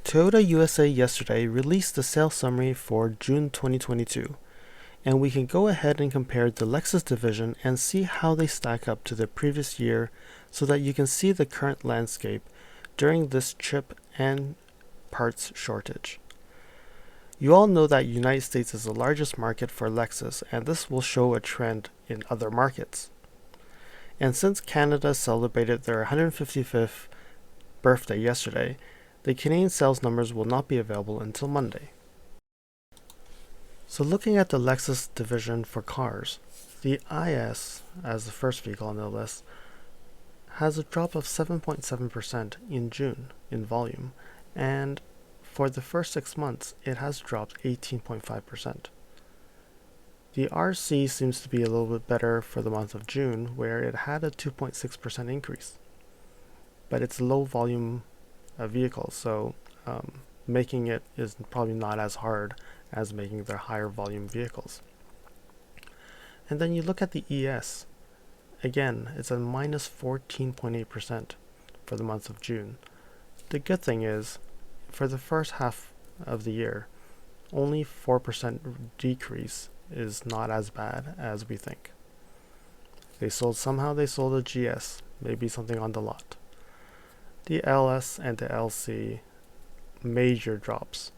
Toyota USA yesterday released the sales summary for June 2022, and we can go ahead and compare the Lexus division and see how they stack up to the previous year so that you can see the current landscape during this chip and parts shortage. You all know that United States is the largest market for Lexus, and this will show a trend in other markets. And since Canada celebrated their 155th birthday yesterday, the Canadian sales numbers will not be available until Monday. So looking at the Lexus division for cars, the IS, as the first vehicle on the list, has a drop of 7.7% in June in volume, and for the first 6 months it has dropped 18.5%. The RC seems to be a little bit better for the month of June, where it had a 2.6% increase, but it's low volume vehicle, so making it is probably not as hard as making their higher volume vehicles. And then you look at the ES. Again, it's a minus 14.8% for the month of June. The good thing is, for the first half of the year, only 4% decrease is not as bad as we think. Somehow they sold a GS, maybe something on the lot. The LS and the LC, major drops.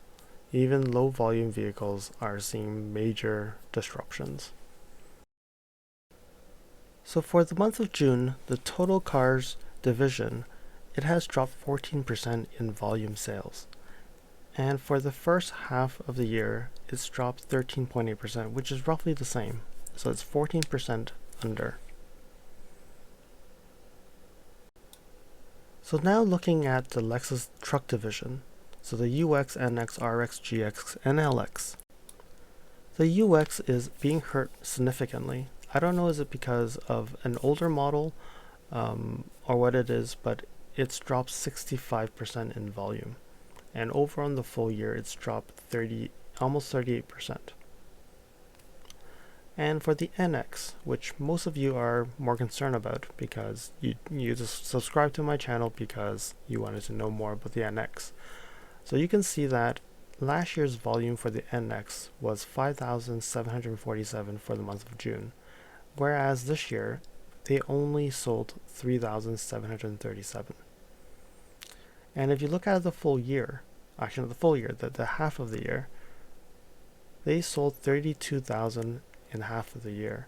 Even low volume vehicles are seeing major disruptions. So for the month of June, the total cars division, it has dropped 14% in volume sales. And for the first half of the year, it's dropped 13.8%, which is roughly the same. So it's 14% under. So now looking at the Lexus truck division, so the UX, NX, RX, GX, and LX. The UX is being hurt significantly. I don't know, is it because of an older model or what it is, but it's dropped 65% in volume. And over on the full year, it's dropped almost 38%. And for the NX, which most of you are more concerned about because you just subscribe to my channel because you wanted to know more about the NX. So you can see that last year's volume for the NX was 5,747 for the month of June, whereas this year they only sold 3,737. And if you look at the full year, actually not the full year, the half of the year, they sold 32,000 in half of the year,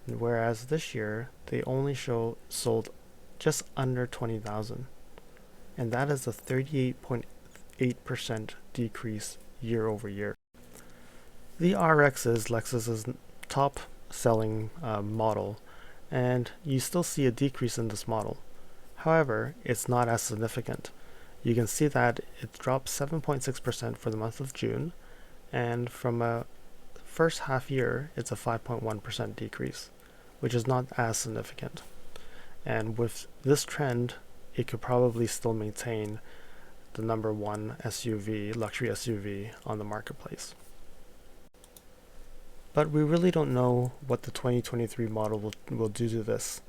whereas this year they only sold just under 20,000, and that is a 38.8% decrease year over year. The RX is Lexus's top selling model, and you still see a decrease in this model. However, it's not as significant. You can see that it dropped 7.6% for the month of June, and from a first half year, it's a 5.1% decrease, which is not as significant. And with this trend, it could probably still maintain the number one SUV, luxury SUV on the marketplace. But we really don't know what the 2023 model will do to this,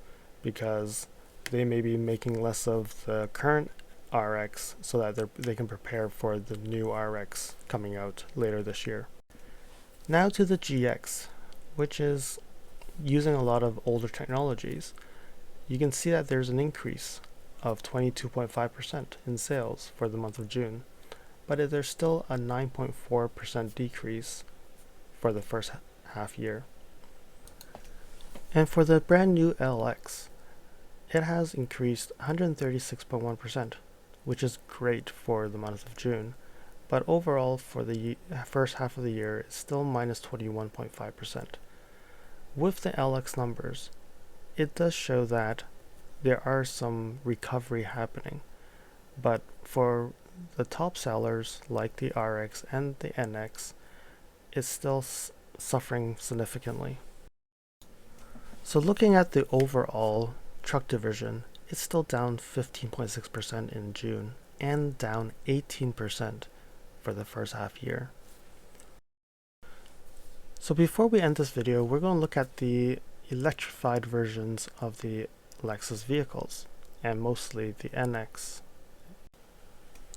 because they may be making less of the current RX so that they can prepare for the new RX coming out later this year. Now to the GX, which is using a lot of older technologies. You can see that there's an increase of 22.5% in sales for the month of June, but there's still a 9.4% decrease for the first half year. And for the brand new LX, it has increased 136.1%, which is great for the month of June. But overall, for the first half of the year, it's still minus 21.5%. With the LX numbers, it does show that there are some recovery happening. But for the top sellers, like the RX and the NX, it's still suffering significantly. So looking at the overall truck division, it's still down 15.6% in June and down 18% for the first half year. So before we end this video, we're going to look at the electrified versions of the Lexus vehicles, and mostly the NX.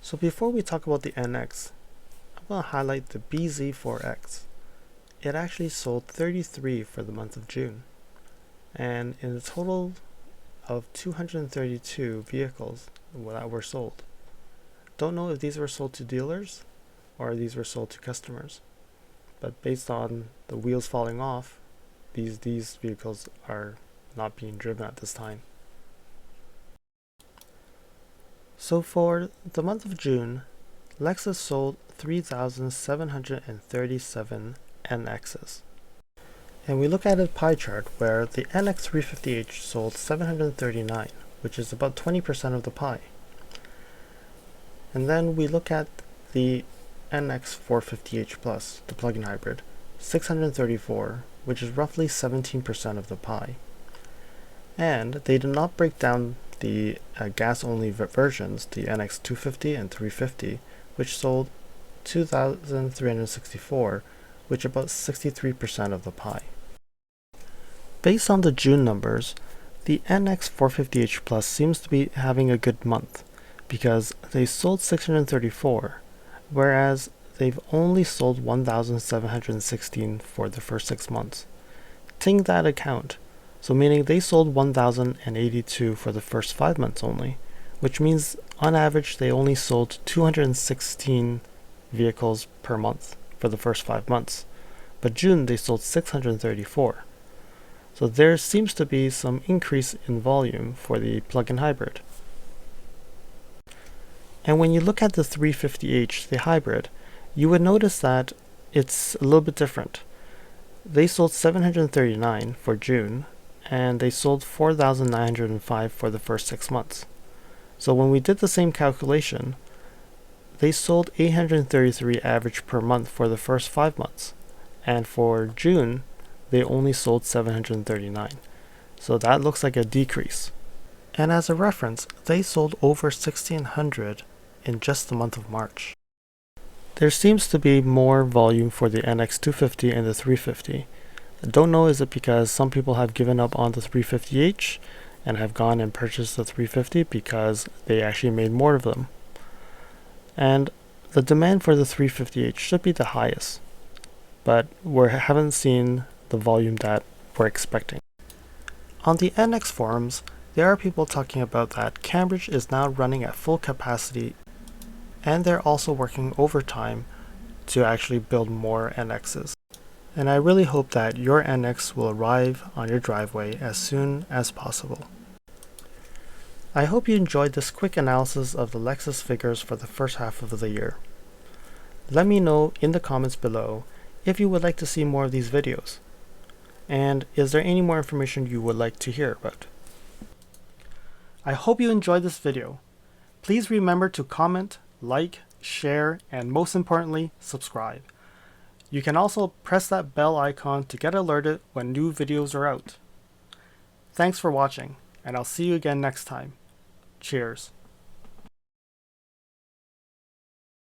So before we talk about the NX, I'm going to highlight the BZ4X. It actually sold 33 for the month of June, and in a total of 232 vehicles that were sold. Don't know if these were sold to dealers or these were sold to customers, but based on the wheels falling off, these vehicles are not being driven at this time. So for the month of June, Lexus sold 3,737 NXs. And we look at a pie chart where the NX350H sold 739, which is about 20% of the pie. And then we look at the NX450H Plus, the plug-in hybrid, 634, which is roughly 17% of the pie. And they did not break down the gas-only versions, the NX250 and 350, which sold 2,364, which is about 63% of the pie. Based on the June numbers, the NX450H Plus seems to be having a good month because they sold 634, whereas they've only sold 1,716 for the first 6 months. Take that account, so meaning they sold 1,082 for the first 5 months only, which means on average they only sold 216 vehicles per month for the first 5 months. But June they sold 634. So there seems to be some increase in volume for the plug-in hybrid. And when you look at the 350H, the hybrid, you would notice that it's a little bit different. They sold 739 for June, and they sold 4,905 for the first 6 months. So when we did the same calculation, they sold 833 average per month for the first 5 months, and for June, they only sold 739. So that looks like a decrease. And as a reference, they sold over 1,600 in just the month of March. There seems to be more volume for the NX250 and the 350. I don't know, is it because some people have given up on the 350H and have gone and purchased the 350 because they actually made more of them. And the demand for the 350H should be the highest, but we haven't seen the volume that we're expecting. On the NX forums, there are people talking about that Cambridge is now running at full capacity, and they're also working overtime to actually build more NXs. And I really hope that your NX will arrive on your driveway as soon as possible. I hope you enjoyed this quick analysis of the Lexus figures for the first half of the year. Let me know in the comments below if you would like to see more of these videos. And is there any more information you would like to hear about? I hope you enjoyed this video. Please remember to comment, like, share, and most importantly, subscribe. You can also press that bell icon to get alerted when new videos are out. Thanks for watching, and I'll see you again next time. Cheers.